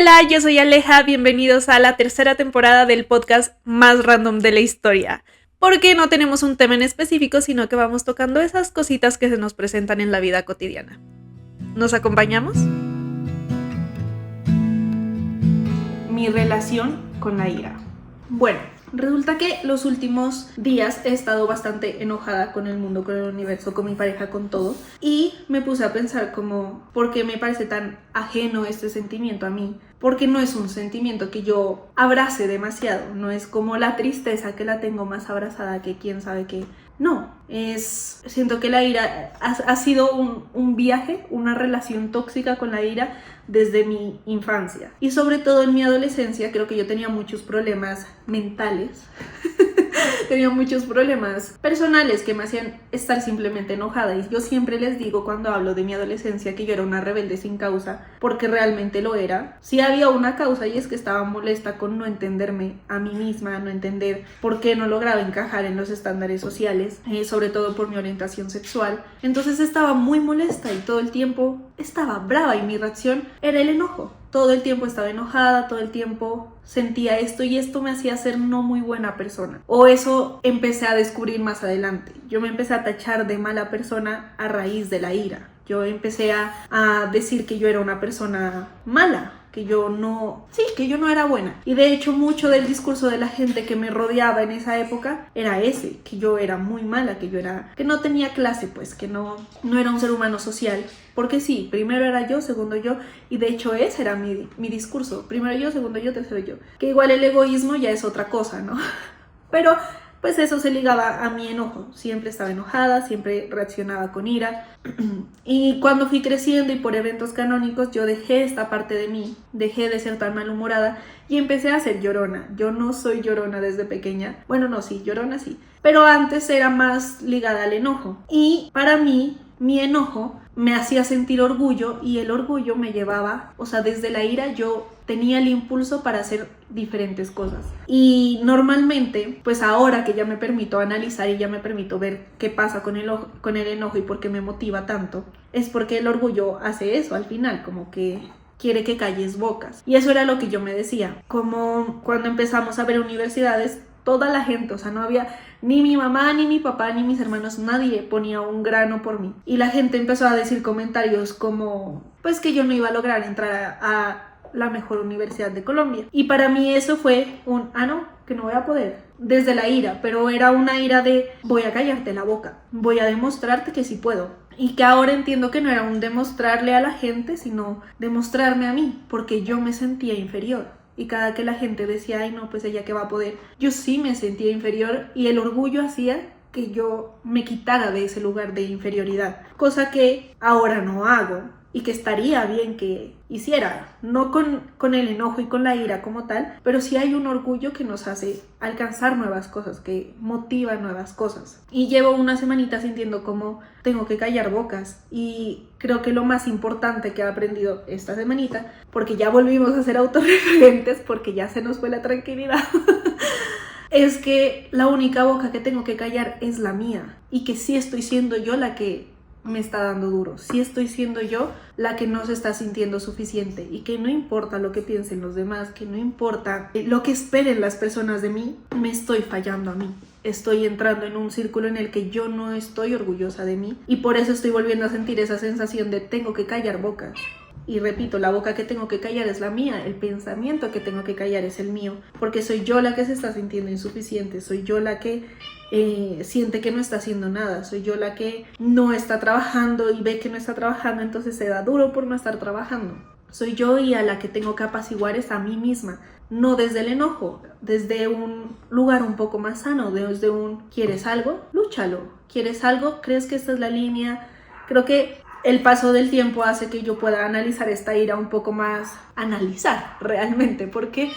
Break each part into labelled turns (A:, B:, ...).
A: Hola, yo soy Aleja, bienvenidos a la tercera temporada del podcast más random de la historia. Porque no tenemos un tema en específico, sino que vamos tocando esas cositas que se nos presentan en la vida cotidiana. ¿Nos acompañamos? Mi relación con la ira. Bueno, resulta que los últimos días he estado bastante enojada con el mundo, con el universo, con mi pareja, con todo. Y me puse a pensar como, ¿por qué me parece tan ajeno este sentimiento a mí? Porque no es un sentimiento que yo abrace demasiado. No es como la tristeza, que la tengo más abrazada que quién sabe qué. No, siento que la ira ha sido un viaje, una relación tóxica con la ira desde mi infancia. Y sobre todo en mi adolescencia creo que yo tenía muchos problemas mentales. Tenía muchos problemas personales que me hacían estar simplemente enojada. Y yo siempre les digo cuando hablo de mi adolescencia que yo era una rebelde sin causa, porque realmente lo era. Sí había una causa, y es que estaba molesta con no entenderme a mí misma, no entender por qué no lograba encajar en los estándares sociales, sobre todo por mi orientación sexual. Entonces estaba muy molesta y todo el tiempo estaba brava, y mi reacción era el enojo. Todo el tiempo estaba enojada, todo el tiempo sentía esto, y esto me hacía ser no muy buena persona. O eso empecé a descubrir más adelante. Yo me empecé a tachar de mala persona a raíz de la ira. Yo empecé a decir que yo era una persona mala, que yo no era buena. Y de hecho mucho del discurso de la gente que me rodeaba en esa época era ese, que yo era muy mala, que no tenía clase, pues, que no era un ser humano social. Porque sí, primero era yo, segundo yo, y de hecho ese era mi discurso. Primero yo, segundo yo, tercero yo. Que igual el egoísmo ya es otra cosa, ¿no? Pero pues eso se ligaba a mi enojo. Siempre estaba enojada, siempre reaccionaba con ira. Y cuando fui creciendo y por eventos canónicos, yo dejé esta parte de mí, dejé de ser tan malhumorada y empecé a ser llorona. Yo no soy llorona desde pequeña. Bueno, no, sí, llorona sí. Pero antes era más ligada al enojo. Y para mí, mi enojo me hacía sentir orgullo, y el orgullo me llevaba, o sea, desde la ira yo tenía el impulso para hacer diferentes cosas. Y normalmente, pues ahora que ya me permito analizar y ya me permito ver qué pasa con el enojo y por qué me motiva tanto, es porque el orgullo hace eso al final, como que quiere que calles bocas. Y eso era lo que yo me decía, como cuando empezamos a ver universidades, toda la gente, o sea, no había ni mi mamá, ni mi papá, ni mis hermanos, nadie ponía un grano por mí. Y la gente empezó a decir comentarios como, pues que yo no iba a lograr entrar a la mejor universidad de Colombia. Y para mí eso fue no, que no voy a poder. Desde la ira, pero era una ira de voy a callarte la boca, voy a demostrarte que sí puedo. Y que ahora entiendo que no era un demostrarle a la gente, sino demostrarme a mí, porque yo me sentía inferior. Y cada que la gente decía, ay no, pues ella que va a poder, yo sí me sentía inferior, y el orgullo hacía que yo me quitara de ese lugar de inferioridad, cosa que ahora no hago y que estaría bien que hiciera, no con el enojo y con la ira como tal, pero sí hay un orgullo que nos hace alcanzar nuevas cosas, que motiva nuevas cosas. Y llevo una semanita sintiendo como tengo que callar bocas, y creo que lo más importante que he aprendido esta semanita, porque ya volvimos a ser autorreferentes, porque ya se nos fue la tranquilidad, es que la única boca que tengo que callar es la mía, y que sí estoy siendo yo la que me está dando duro, sí estoy siendo yo la que no se está sintiendo suficiente, y que no importa lo que piensen los demás, que no importa lo que esperen las personas de mí, me estoy fallando a mí. Estoy entrando en un círculo en el que yo no estoy orgullosa de mí, y por eso estoy volviendo a sentir esa sensación de tengo que callar bocas. Y repito, la boca que tengo que callar es la mía, el pensamiento que tengo que callar es el mío, porque soy yo la que se está sintiendo insuficiente, soy yo la que siente que no está haciendo nada, soy yo la que no está trabajando y ve que no está trabajando, entonces se da duro por no estar trabajando. Soy yo, y a la que tengo que apaciguar es a mí misma, no desde el enojo, desde un lugar un poco más sano, desde ¿quieres algo? Lúchalo. ¿Quieres algo? ¿Crees que esta es la línea? Creo que el paso del tiempo hace que yo pueda analizar esta ira un poco más, analizar realmente, porque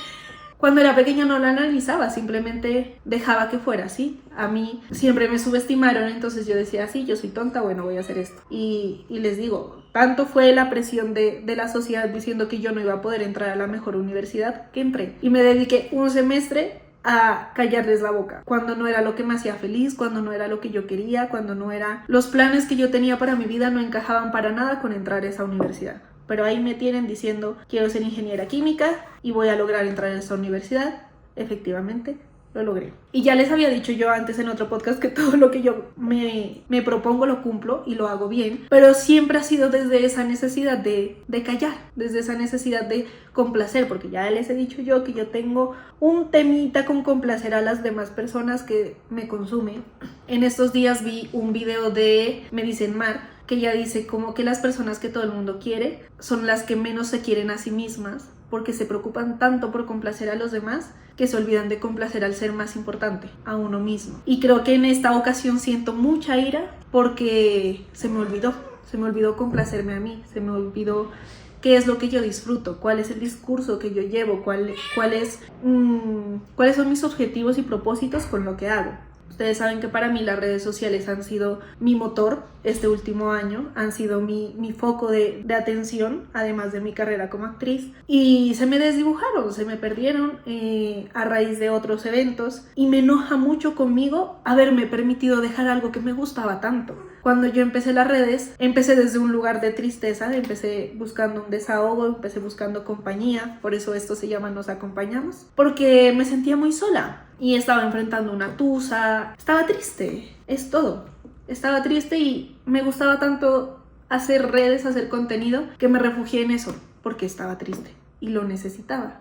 A: cuando era pequeña no la analizaba, simplemente dejaba que fuera así. A mí siempre me subestimaron, entonces yo decía, sí, yo soy tonta, bueno, voy a hacer esto. Y les digo, tanto fue la presión de la sociedad diciendo que yo no iba a poder entrar a la mejor universidad, que entré. Y me dediqué un semestre a callarles la boca, cuando no era lo que me hacía feliz, cuando no era lo que yo quería, cuando no era los planes que yo tenía para mi vida, no encajaban para nada con entrar a esa universidad. pero ahí me tienen diciendo quiero ser ingeniera química y voy a lograr entrar a esta universidad. Efectivamente, lo logré. Y ya les había dicho yo antes en otro podcast que todo lo que yo me propongo lo cumplo y lo hago bien, pero siempre ha sido desde esa necesidad de callar, desde esa necesidad de complacer, porque ya les he dicho yo que yo tengo un temita con complacer a las demás personas que me consumen. En estos días vi un video de Me Dicen Mar, que ella dice como que las personas que todo el mundo quiere son las que menos se quieren a sí mismas, porque se preocupan tanto por complacer a los demás que se olvidan de complacer al ser más importante, a uno mismo. Y creo que en esta ocasión siento mucha ira porque se me olvidó complacerme a mí, se me olvidó qué es lo que yo disfruto, cuál es el discurso que yo llevo, cuáles son mis objetivos y propósitos con lo que hago. Ustedes saben que para mí las redes sociales han sido mi motor este último año, han sido mi foco de atención, además de mi carrera como actriz. Y se me desdibujaron, se me perdieron a raíz de otros eventos. Y me enoja mucho conmigo haberme permitido dejar algo que me gustaba tanto. Cuando yo empecé las redes, empecé desde un lugar de tristeza, empecé buscando un desahogo, empecé buscando compañía, por eso esto se llama Nos Acompañamos, porque me sentía muy sola y estaba enfrentando una tusa, estaba triste, es todo, estaba triste y me gustaba tanto hacer redes, hacer contenido, que me refugié en eso, porque estaba triste. Y lo necesitaba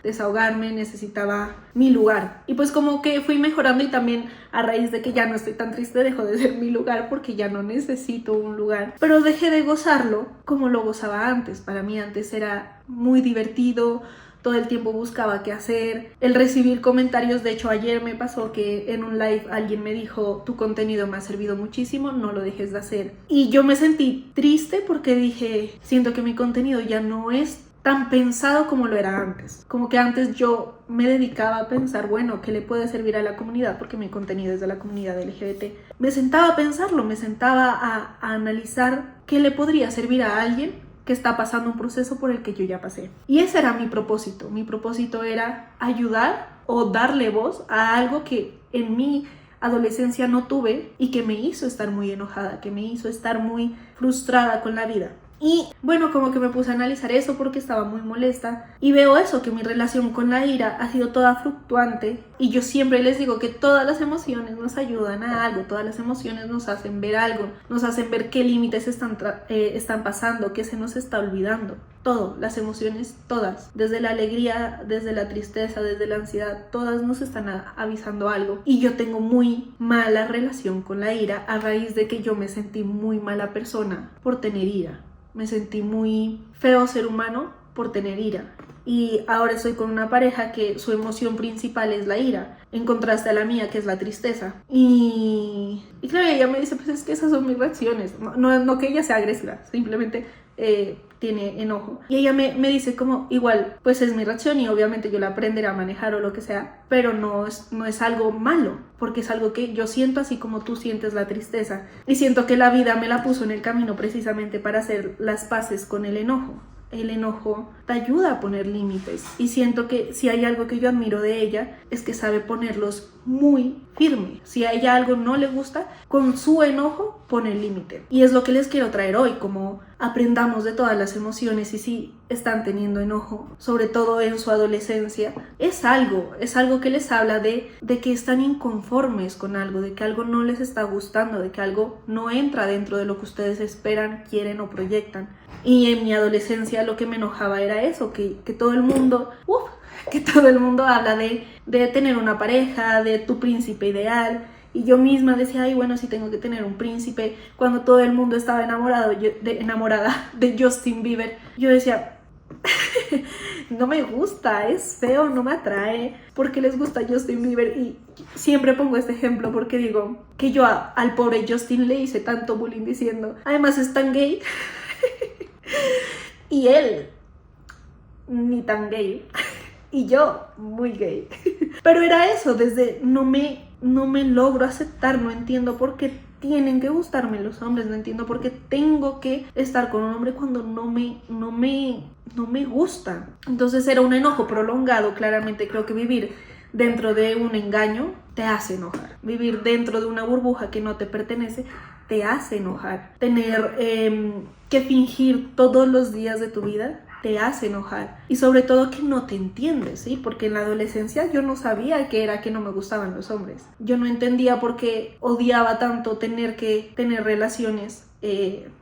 A: desahogarme, necesitaba mi lugar. Y pues como que fui mejorando y también a raíz de que ya no estoy tan triste dejó de ser mi lugar porque ya no necesito un lugar. Pero dejé de gozarlo como lo gozaba antes. Para mí antes era muy divertido, todo el tiempo buscaba qué hacer, el recibir comentarios. De hecho ayer me pasó que en un live alguien me dijo tu contenido me ha servido muchísimo, no lo dejes de hacer. Y yo me sentí triste porque dije, siento que mi contenido ya no es tan pensado como lo era antes. Como que antes yo me dedicaba a pensar, bueno, ¿qué le puede servir a la comunidad? Porque mi contenido es de la comunidad LGBT. Me sentaba a pensarlo, me sentaba a analizar qué le podría servir a alguien que está pasando un proceso por el que yo ya pasé. Y ese era mi propósito. Mi propósito era ayudar o darle voz a algo que en mi adolescencia no tuve y que me hizo estar muy enojada, que me hizo estar muy frustrada con la vida. Y bueno, como que me puse a analizar eso porque estaba muy molesta y veo eso, que mi relación con la ira ha sido toda fluctuante. Y yo siempre les digo que todas las emociones nos ayudan a algo, todas las emociones nos hacen ver algo, nos hacen ver qué límites están pasando, qué se nos está olvidando. Todo, las emociones, todas, desde la alegría, desde la tristeza, desde la ansiedad, todas nos están avisando algo. Y yo tengo muy mala relación con la ira a raíz de que yo me sentí muy mala persona por tener ira. Me sentí muy feo ser humano por tener ira. Y ahora estoy con una pareja que su emoción principal es la ira, en contraste a la mía, que es la tristeza. Y claro, ella me dice, pues es que esas son mis reacciones. No que ella sea agresiva, simplemente tiene enojo. Y ella me dice como, igual, pues es mi reacción y obviamente yo la aprenderé a manejar o lo que sea, pero no es algo malo, porque es algo que yo siento así como tú sientes la tristeza. Y siento que la vida me la puso en el camino precisamente para hacer las paces con el enojo. El enojo te ayuda a poner límites y siento que si hay algo que yo admiro de ella es que sabe ponerlos muy firme. Si a ella algo no le gusta, con su enojo pone el límite. Y es lo que les quiero traer hoy, como aprendamos de todas las emociones y si están teniendo enojo, sobre todo en su adolescencia, es algo que les habla de que están inconformes con algo, de que algo no les está gustando, de que algo no entra dentro de lo que ustedes esperan, quieren o proyectan. Y en mi adolescencia lo que me enojaba era eso, que todo el mundo habla de tener una pareja, de tu príncipe ideal. Y yo misma decía, ay, bueno, sí tengo que tener un príncipe. Cuando todo el mundo estaba enamorada de Justin Bieber, yo decía, no me gusta, es feo, no me atrae. ¿Por qué les gusta Justin Bieber? Y siempre pongo este ejemplo porque digo que yo al pobre Justin le hice tanto bullying diciendo, además es tan gay. Y él, ni tan gay. Y yo, muy gay. Pero era eso, desde no me logro aceptar, no entiendo por qué tienen que gustarme los hombres, no entiendo por qué tengo que estar con un hombre cuando no me gusta. Entonces era un enojo prolongado, claramente creo que vivir dentro de un engaño te hace enojar. Vivir dentro de una burbuja que no te pertenece te hace enojar. Tener que fingir todos los días de tu vida te hace enojar. Y sobre todo que no te entiendes, ¿sí? Porque en la adolescencia yo no sabía qué era que no me gustaban los hombres. Yo no entendía por qué odiaba tanto tener que tener relaciones.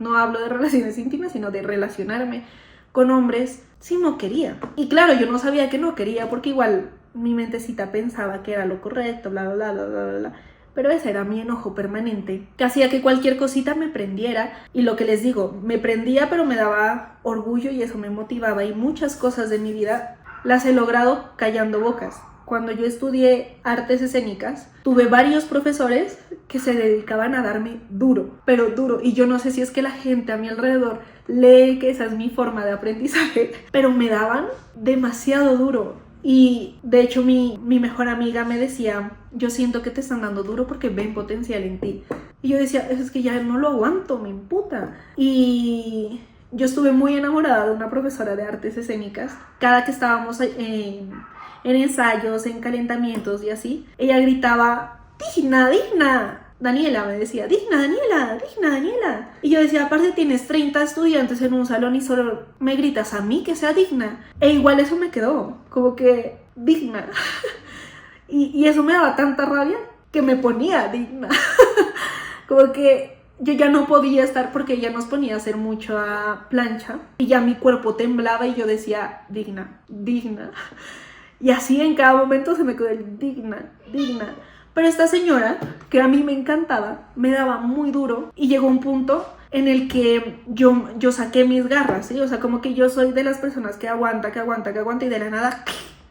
A: No hablo de relaciones íntimas, sino de relacionarme con hombres si no quería. Y claro, yo no sabía que no quería porque igual mi mentecita pensaba que era lo correcto, bla, bla, bla, bla, bla, bla. Pero ese era mi enojo permanente, que hacía que cualquier cosita me prendiera. Y lo que les digo, me prendía, pero me daba orgullo y eso me motivaba. Y muchas cosas de mi vida las he logrado callando bocas. Cuando yo estudié artes escénicas, tuve varios profesores que se dedicaban a darme duro, pero duro. Y yo no sé si es que la gente a mi alrededor lee que esa es mi forma de aprendizaje, pero me daban demasiado duro. Y de hecho mi mejor amiga me decía, yo siento que te están dando duro porque ven potencial en ti. Y yo decía, es que ya no lo aguanto, me imputa. Y yo estuve muy enamorada de una profesora de artes escénicas. Cada que estábamos en ensayos, en calentamientos y así, ella gritaba, digna, digna. Daniela me decía, digna, Daniela, digna, Daniela. Y yo decía, aparte tienes 30 estudiantes en un salón y solo me gritas a mí que sea digna. E igual eso me quedó, como que digna. y eso me daba tanta rabia que me ponía digna. Como que yo ya no podía estar porque ella nos ponía a hacer mucha plancha. Y ya mi cuerpo temblaba y yo decía, digna, digna. Y así en cada momento se me quedó el digna, digna. Pero esta señora, que a mí me encantaba, me daba muy duro y llegó un punto en el que yo saqué mis garras, ¿sí? O sea, como que yo soy de las personas que aguanta y de la nada.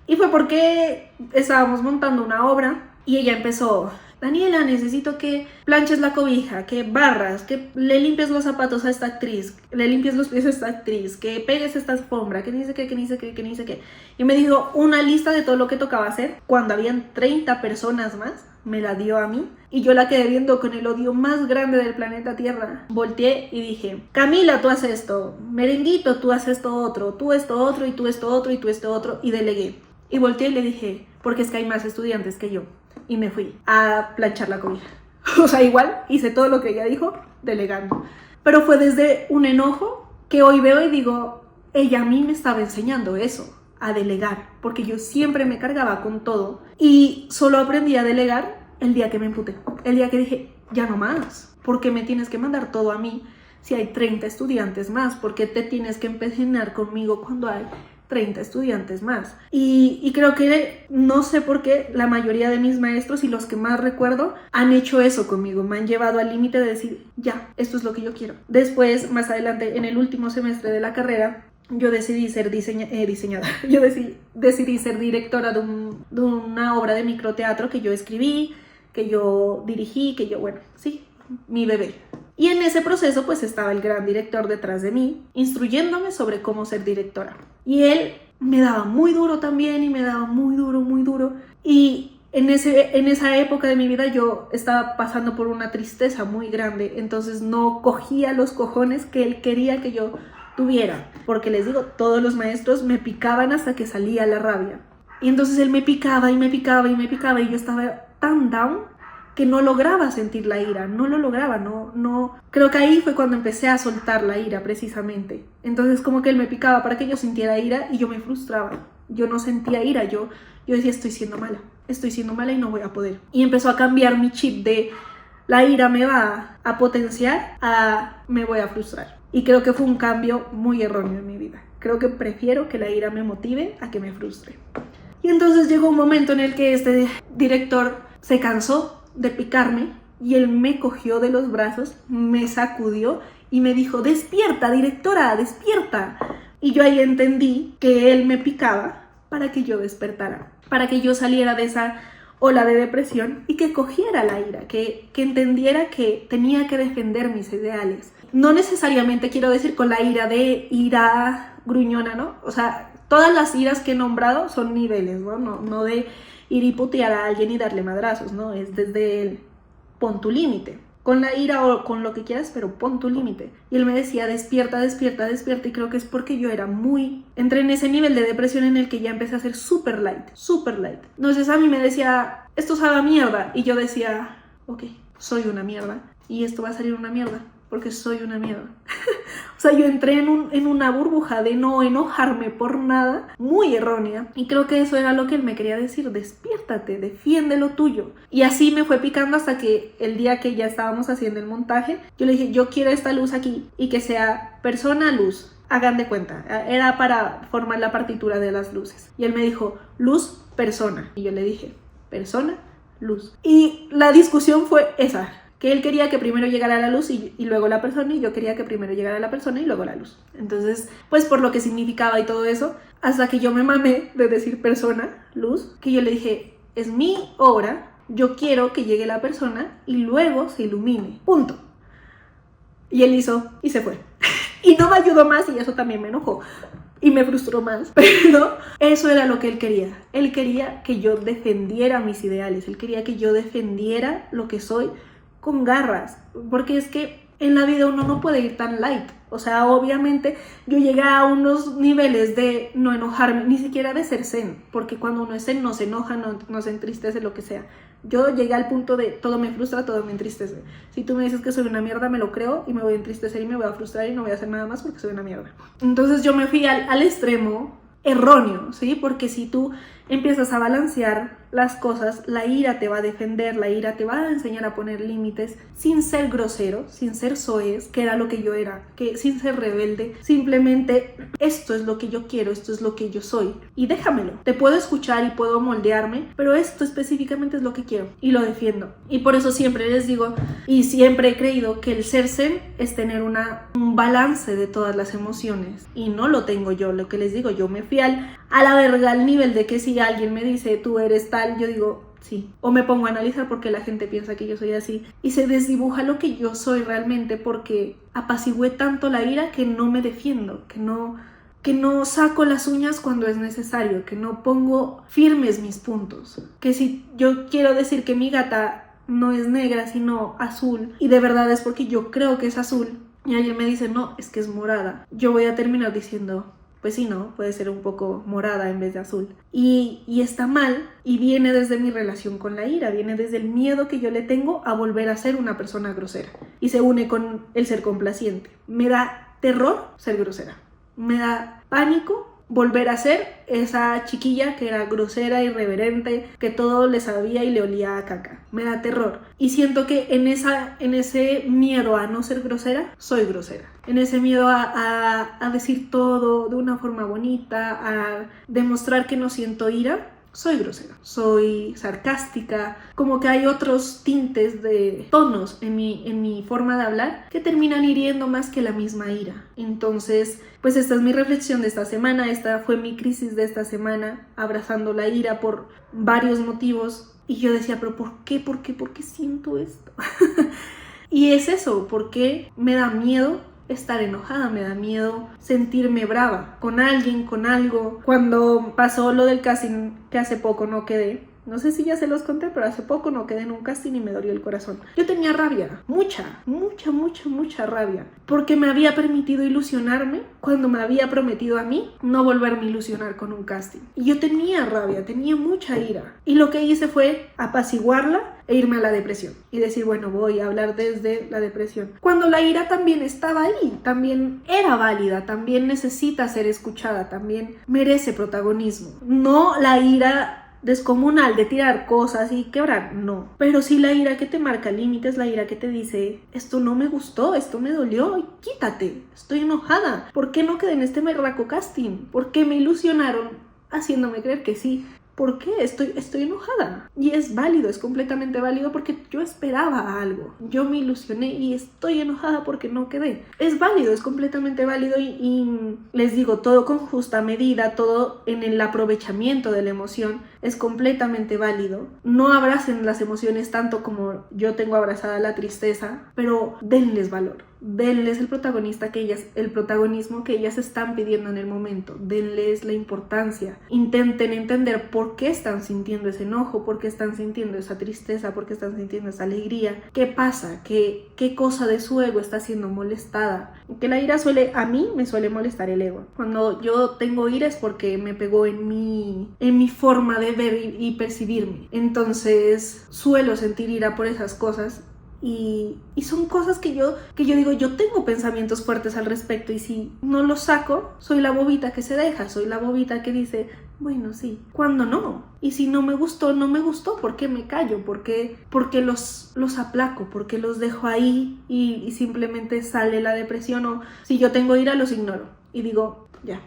A: Y fue porque estábamos montando una obra y ella empezó, Daniela, necesito que planches la cobija, que barras, que le limpies los zapatos a esta actriz, le limpies los pies a esta actriz, que pegues esta alfombra, que ni sé qué. Y me dijo una lista de todo lo que tocaba hacer. Cuando habían 30 personas más, me la dio a mí y yo la quedé viendo con el odio más grande del planeta Tierra. Volteé y dije, Camila, tú haces esto, Merenguito, tú haces esto otro, tú esto otro y tú esto otro y tú esto otro, y delegué. Y volteé y le dije, porque es que hay más estudiantes que yo. Y me fui a planchar la cobija. O sea, igual hice todo lo que ella dijo, delegando. Pero fue desde un enojo que hoy veo y digo, ella a mí me estaba enseñando eso, a delegar, porque yo siempre me cargaba con todo y solo aprendí a delegar el día que me emputé, el día que dije, ya no más, porque me tienes que mandar todo a mí si hay 30 estudiantes más, porque te tienes que empeñar conmigo cuando hay 30 estudiantes más. Y creo que no sé por qué la mayoría de mis maestros y los que más recuerdo han hecho eso conmigo, me han llevado al límite de decir, ya, esto es lo que yo quiero. Después, más adelante, en el último semestre de la carrera, yo decidí ser diseñadora. Yo decidí ser directora de una obra de microteatro que yo escribí, que yo dirigí, que yo, bueno, sí, mi bebé. Y en ese proceso pues estaba el gran director detrás de mí, instruyéndome sobre cómo ser directora. Y él me daba muy duro también y me daba muy duro. Y en esa época de mi vida yo estaba pasando por una tristeza muy grande, entonces no cogía los cojones que él quería que yo tuviera, porque les digo, todos los maestros me picaban hasta que salía la rabia. Y entonces él me picaba y yo estaba tan down que no lograba sentir la ira, no lo lograba, no. Creo que ahí fue cuando empecé a soltar la ira precisamente. Entonces como que él me picaba para que yo sintiera ira y yo me frustraba. Yo no sentía ira, yo decía estoy siendo mala y no voy a poder. Y empezó a cambiar mi chip de la ira me va a potenciar a me voy a frustrar. Y creo que fue un cambio muy erróneo en mi vida. Creo que prefiero que la ira me motive a que me frustre. Y entonces llegó un momento en el que este director se cansó de picarme y él me cogió de los brazos, me sacudió y me dijo, despierta, directora, despierta. Y yo ahí entendí que él me picaba para que yo despertara, para que yo saliera de esa ola de depresión y que cogiera la ira, que entendiera que tenía que defender mis ideales. No necesariamente quiero decir con la ira de ira gruñona, ¿no? O sea, todas las iras que he nombrado son niveles, ¿no? No de ir y putear a alguien y darle madrazos, ¿no? Es desde el pon tu límite. Con la ira o con lo que quieras, pero pon tu límite. Y él me decía, despierta. Y creo que es porque yo entré en ese nivel de depresión en el que ya empecé a ser súper light. Entonces a mí me decía, esto sabe a mierda. Y yo decía, ok, soy una mierda. y esto va a salir una mierda, porque soy una mierda. O sea, yo entré en una burbuja de no enojarme por nada, muy errónea. Y creo que eso era lo que él me quería decir: despiértate, defiende lo tuyo. Y así me fue picando hasta que el día que ya estábamos haciendo el montaje, yo le dije, yo quiero esta luz aquí y que sea persona, luz. Hagan de cuenta, era para formar la partitura de las luces. Y él me dijo, luz, persona. Y yo le dije, persona, luz. Y la discusión fue esa, que él quería que primero llegara la luz y luego la persona, y yo quería que primero llegara la persona y luego la luz. Entonces, pues por lo que significaba y todo eso, hasta que yo me mamé de decir persona, luz, que yo le dije, es mi obra, yo quiero que llegue la persona y luego se ilumine, punto. Y él hizo y se fue. Y no me ayudó más y eso también me enojó. Y me frustró más, pero eso era lo que él quería. Él quería que yo defendiera mis ideales, él quería que yo defendiera lo que soy con garras, porque es que en la vida uno no puede ir tan light. O sea, obviamente yo llegué a unos niveles de no enojarme, ni siquiera de ser zen, porque cuando uno es zen no se enoja, no se entristece, lo que sea. Yo llegué al punto de todo me frustra, todo me entristece. Si tú me dices que soy una mierda, me lo creo y me voy a entristecer y me voy a frustrar y no voy a hacer nada más porque soy una mierda. Entonces yo me fui al extremo erróneo, ¿sí? Porque si tú empiezas a balancear las cosas, la ira te va a defender, la ira te va a enseñar a poner límites sin ser grosero, sin ser soez, que era lo que yo era, que sin ser rebelde, simplemente esto es lo que yo quiero, esto es lo que yo soy y déjamelo. Te puedo escuchar y puedo moldearme, pero esto específicamente es lo que quiero y lo defiendo. Y por eso siempre les digo y siempre he creído que el ser zen es tener un balance de todas las emociones y no lo tengo yo. Lo que les digo, yo me fui a la verga al nivel de que si alguien me dice tú eres tal, yo digo sí, o me pongo a analizar por qué la gente piensa que yo soy así y se desdibuja lo que yo soy realmente, porque apacigué tanto la ira que no me defiendo, que no saco las uñas cuando es necesario, que no pongo firmes mis puntos, que si yo quiero decir que mi gata no es negra sino azul y de verdad es porque yo creo que es azul y alguien me dice no, es que es morada, yo voy a terminar diciendo pues sí, no, puede ser un poco morada en vez de azul. Y está mal, y viene desde mi relación con la ira, viene desde el miedo que yo le tengo a volver a ser una persona grosera. Y se une con el ser complaciente. Me da terror ser grosera. Me da pánico volver a ser esa chiquilla que era grosera, irreverente, que todo le sabía y le olía a caca. Me da terror. Y siento que en ese miedo a no ser grosera, soy grosera. En ese miedo a decir todo de una forma bonita, a demostrar que no siento ira, soy grosera, soy sarcástica, como que hay otros tintes de tonos en mi forma de hablar que terminan hiriendo más que la misma ira. Entonces, pues esta es mi reflexión de esta semana, esta fue mi crisis de esta semana, abrazando la ira por varios motivos. Y yo decía, pero ¿por qué siento esto? Y es eso, porque me da miedo estar enojada, me da miedo sentirme brava con alguien, con algo. Cuando pasó lo del casting que hace poco no quedé, no sé si ya se los conté, pero hace poco no quedé en un casting y me dolió el corazón. Yo tenía rabia, mucha rabia, porque me había permitido ilusionarme cuando me había prometido a mí no volverme a ilusionar con un casting. Y yo tenía rabia, tenía mucha ira. Y lo que hice fue apaciguarla e irme a la depresión y decir, bueno, voy a hablar desde la depresión. Cuando la ira también estaba ahí, también era válida, también necesita ser escuchada, también merece protagonismo. No la ira descomunal de tirar cosas y quebrar, no, pero sí la ira que te marca límites, la ira que te dice esto no me gustó, esto me dolió, quítate, estoy enojada, ¿por qué no quedé en este berraco casting? ¿Por qué me ilusionaron haciéndome creer que sí? ¿Por qué? Estoy enojada. Y es válido, es completamente válido porque yo esperaba algo. Yo me ilusioné y estoy enojada porque no quedé. Es válido, es completamente válido y les digo, todo con justa medida, todo en el aprovechamiento de la emoción es completamente válido. No abracen las emociones tanto como yo tengo abrazada la tristeza, pero denles valor. Denles el protagonismo que ellas están pidiendo en el momento. Denles la importancia. Intenten entender por qué están sintiendo ese enojo, por qué están sintiendo esa tristeza, por qué están sintiendo esa alegría. ¿Qué pasa? ¿Qué cosa de su ego está siendo molestada? Que la ira a mí me suele molestar el ego. Cuando yo tengo ira es porque me pegó en mi forma de ver y percibirme. Entonces suelo sentir ira por esas cosas. y son cosas que yo digo, yo tengo pensamientos fuertes al respecto, y si no los saco, soy la bobita que se deja, soy la bobita que dice, bueno, sí, ¿cuándo no? Y si no me gustó, no me gustó, ¿por qué me callo? ¿Por qué los aplaco? ¿Por qué los dejo ahí y simplemente sale la depresión? O si yo tengo ira, los ignoro y digo, ya.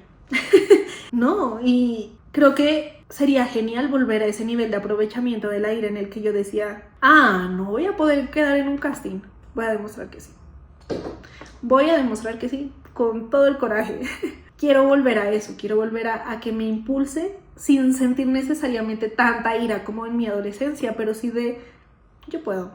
A: No, y creo que sería genial volver a ese nivel de aprovechamiento del aire en el que yo decía, no voy a poder quedar en un casting. Voy a demostrar que sí. Voy a demostrar que sí, con todo el coraje. Quiero volver a eso, quiero volver a que me impulse sin sentir necesariamente tanta ira como en mi adolescencia, pero sí de, yo puedo,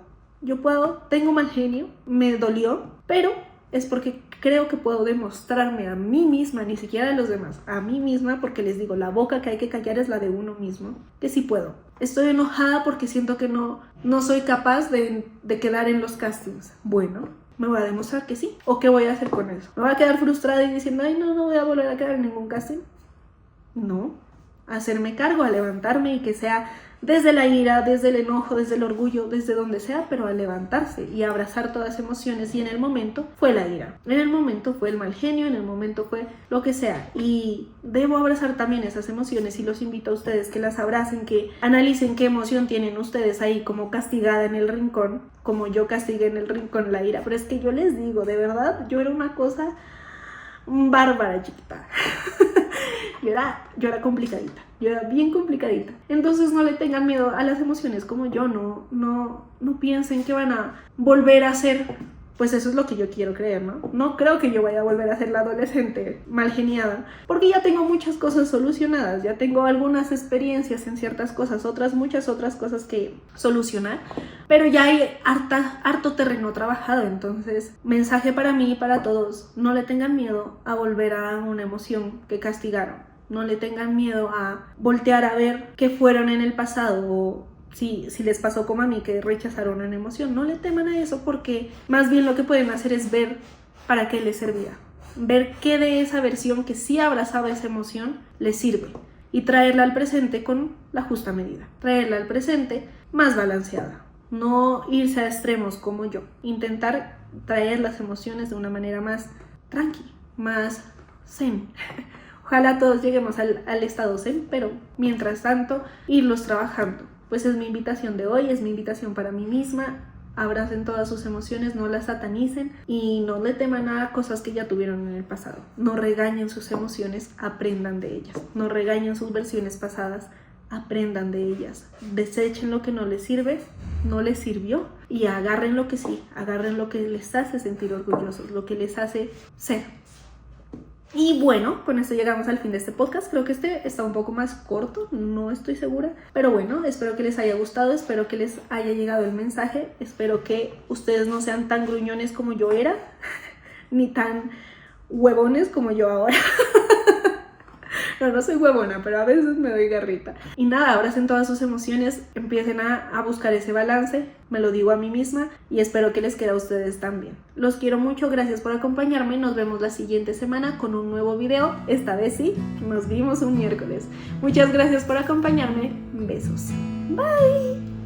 A: tengo mal genio, me dolió, pero es porque creo que puedo demostrarme a mí misma, ni siquiera a los demás, a mí misma, porque les digo, la boca que hay que callar es la de uno mismo, que sí puedo. Estoy enojada porque siento que no soy capaz de quedar en los castings. Bueno, me voy a demostrar que sí. ¿O qué voy a hacer con eso? ¿Me voy a quedar frustrada y diciendo, ay, no voy a volver a quedar en ningún casting? No. Hacerme cargo, a levantarme y que sea desde la ira, desde el enojo, desde el orgullo, desde donde sea, pero a levantarse y a abrazar todas las emociones. Y en el momento fue la ira, en el momento fue el mal genio, en el momento fue lo que sea, y debo abrazar también esas emociones, y los invito a ustedes que las abracen, que analicen qué emoción tienen ustedes ahí como castigada en el rincón, como yo castigué en el rincón la ira. Pero es que yo les digo, de verdad, yo era una cosa bárbara, chiquita. Yo era complicadita, yo era bien complicadita. Entonces no le tengan miedo a las emociones como yo, no piensen que van a volver a ser, pues eso es lo que yo quiero creer, ¿no? No creo que yo vaya a volver a ser la adolescente mal geniada, porque ya tengo muchas cosas solucionadas, ya tengo algunas experiencias en ciertas cosas, muchas otras cosas que solucionar, pero ya hay harto terreno trabajado. Entonces, mensaje para mí y para todos, no le tengan miedo a volver a una emoción que castigaron, no le tengan miedo a voltear a ver qué fueron en el pasado, o si les pasó como a mí que rechazaron una emoción, no le teman a eso, porque más bien lo que pueden hacer es ver para qué les servía, ver qué de esa versión que sí abrazaba esa emoción les sirve, y traerla al presente con la justa medida, traerla al presente más balanceada, no irse a extremos como yo, intentar traer las emociones de una manera más tranqui, más zen. Ojalá todos lleguemos al estado zen, pero mientras tanto irlos trabajando. Pues es mi invitación de hoy, es mi invitación para mí misma. Abracen todas sus emociones, no las satanicen y no le teman a cosas que ya tuvieron en el pasado. No regañen sus emociones, aprendan de ellas. No regañen sus versiones pasadas, aprendan de ellas. Desechen lo que no les sirve, no les sirvió, y agarren lo que sí, agarren lo que les hace sentir orgullosos, lo que les hace ser. Y bueno, con esto llegamos al fin de este podcast. Creo que este está un poco más corto, no estoy segura, pero bueno, espero que les haya gustado, espero que les haya llegado el mensaje, espero que ustedes no sean tan gruñones como yo era, ni tan huevones como yo ahora. No soy huevona, pero a veces me doy garrita. Y nada, abracen todas sus emociones, empiecen a buscar ese balance, me lo digo a mí misma, y espero que les quede a ustedes también. Los quiero mucho, gracias por acompañarme, nos vemos la siguiente semana con un nuevo video, esta vez sí, nos vimos un miércoles. Muchas gracias por acompañarme, besos. Bye.